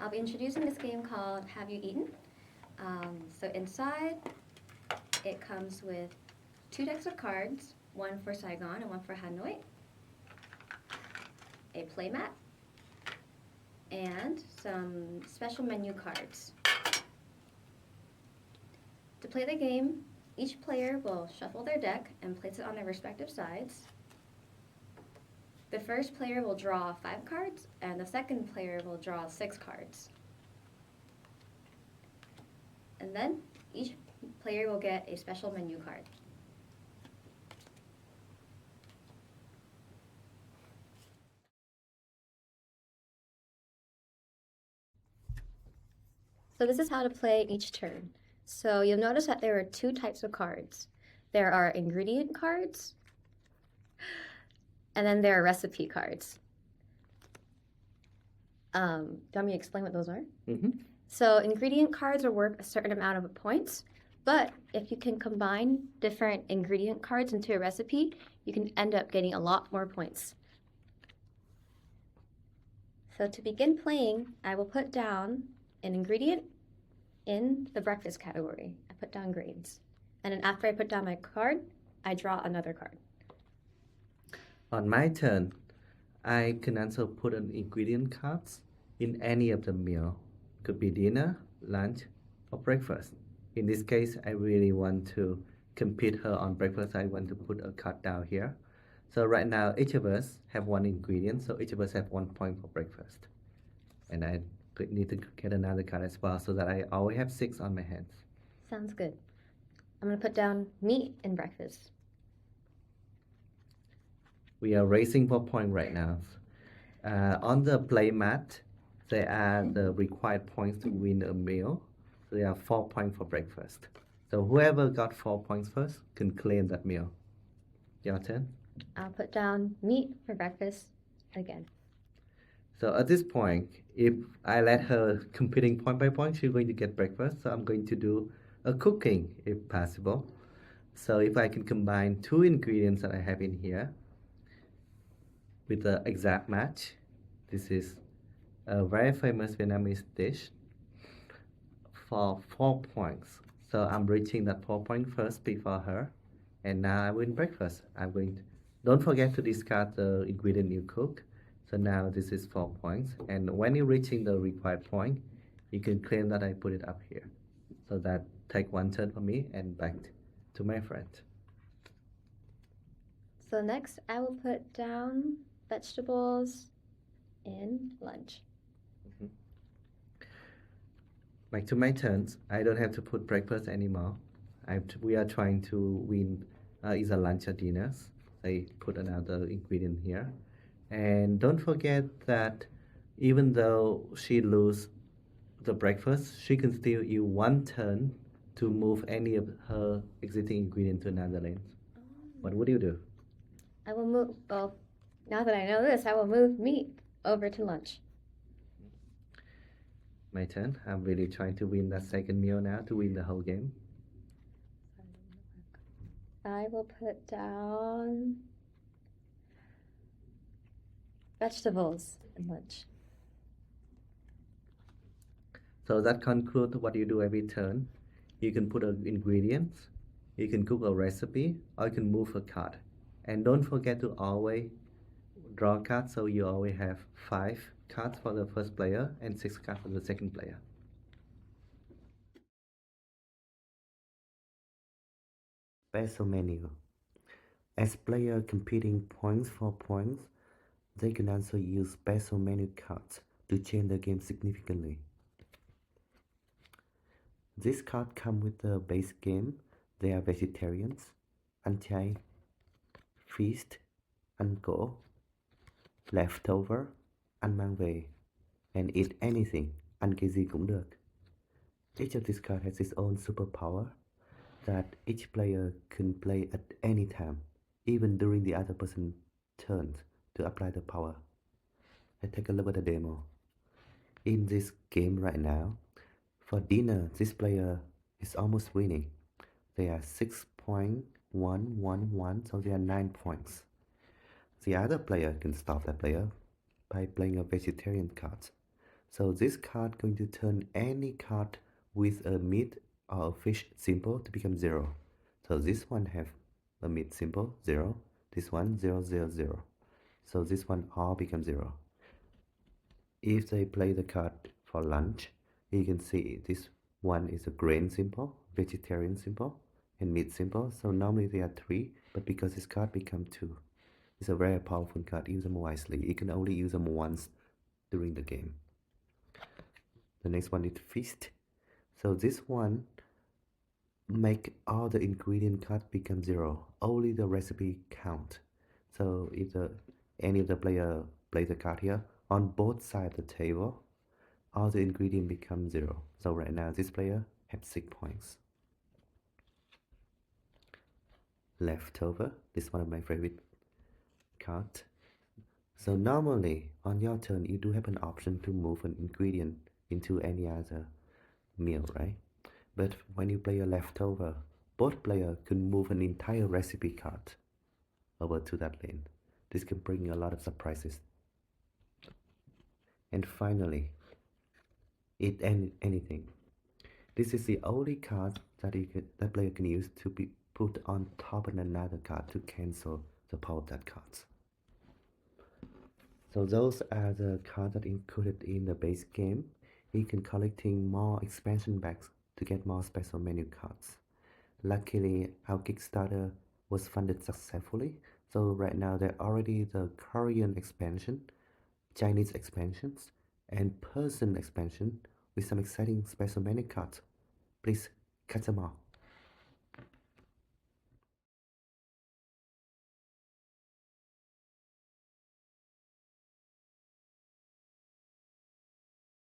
I'll be introducing this game called Have You Eaten? So inside, it comes with 2 decks of cards, one for Saigon and one for Hanoi, a playmat, and some special menu cards. To play the game, each player will shuffle their deck and place it on their respective sides. The first player will draw 5 cards, and the second player will draw 6 cards. And then each player will get a special menu card. So this is how to play each turn. So you'll notice that there are 2 types of cards. There are ingredient cards, and then there are recipe cards. Do you want me to explain what those are? Mm-hmm. So ingredient cards are worth a certain amount of points, but if you can combine different ingredient cards into a recipe, you can end up getting a lot more points. So to begin playing, I will put down an ingredient in the breakfast category. I put down grains. And then after I put down my card, I draw another card. On my turn, I can also put an ingredient cards in any of the meal. Could be dinner, lunch, or breakfast. In this case, I really want to compete her on breakfast. I want to put a card down here. So right now, each of us have one ingredient, so each of us have 1 point for breakfast. And I need to get another card as well, so that I always have 6 on my hands. Sounds good. I'm going to put down meat in breakfast. We are racing for point right now. On the play mat, there are the required points to win a meal. So there are 4 points for breakfast. So whoever got 4 points first can claim that meal. Your turn. I'll put down meat for breakfast again. So at this point, if I let her competing point by point, she's going to get breakfast. So I'm going to do a cooking if possible. So if I can combine 2 ingredients that I have in here with the exact match, this is a very famous Vietnamese dish for 4 points. So I'm reaching that 4 point first before her, and now I win breakfast. Don't forget to discard the ingredient you cook. So now this is 4 points, and when you're reaching the required point, you can claim that I put it up here. So that take 1 turn for me and back to my friend. So next I will put down vegetables in lunch. Back to my turns. I don't have to put breakfast anymore. We are trying to win either lunch or dinners. I put another ingredient here. And don't forget that even though she lose the breakfast, she can still use 1 turn to move any of her existing ingredient to another lane. What would you do? I will move, well, now that I know this, I will move meat over to lunch. My turn. I'm really trying to win that second meal now to win the whole game. I will put down vegetables in lunch. So that concludes what you do every turn. You can put ingredients, you can cook a recipe, or you can move a card. And don't forget to always draw cards, so you always have 5 cards for the first player and 6 cards for the second player. Special menu. As player competing points for points, they can also use special menu cards to change the game significantly. This card come with the base game. They are vegetarians, ăn chay, feast, ăn cỗ, leftover, ăn mang về, and eat anything, ăn cái gì cũng được. Each of these cards has its own superpower that each player can play at any time, even during the other person's turn to apply the power. Let's take a look at the demo. In this game right now, for dinner, this player is almost winning. They are 6.111, so they are 9 points. The other player can stop that player by playing a vegetarian card. So this card going to turn any card with a meat or a fish symbol to become 0. So this one have a meat symbol 0, this one 0 0 0. So this one all become 0. If they play the card for lunch, you can see this one is a grain symbol, vegetarian symbol, and meat symbol. So normally they are 3, but because this card become 2, it's a very powerful card. Use them wisely. You can only use them once during the game. The next one is feast. So this one make all the ingredient card become 0. Only the recipe count. So if any of the player play the card here on both sides of the table, all the ingredient become 0. So right now this player have 6 points. Leftover. This is one of my favorite cards. So normally on your turn you do have an option to move an ingredient into any other meal, right? But when you play a leftover, both players can move an entire recipe card over to that lane. This can bring a lot of surprises. And finally, eat anything. This is the only card that player can use to be put on top of another card to cancel the power of that card. So those are the cards that included in the base game. You can collecting more expansion packs to get more special menu cards. Luckily, our Kickstarter was funded successfully, so right now there are already the Korean expansion, Chinese expansions, and Persian expansion with some exciting special menu cards. Please catch them all.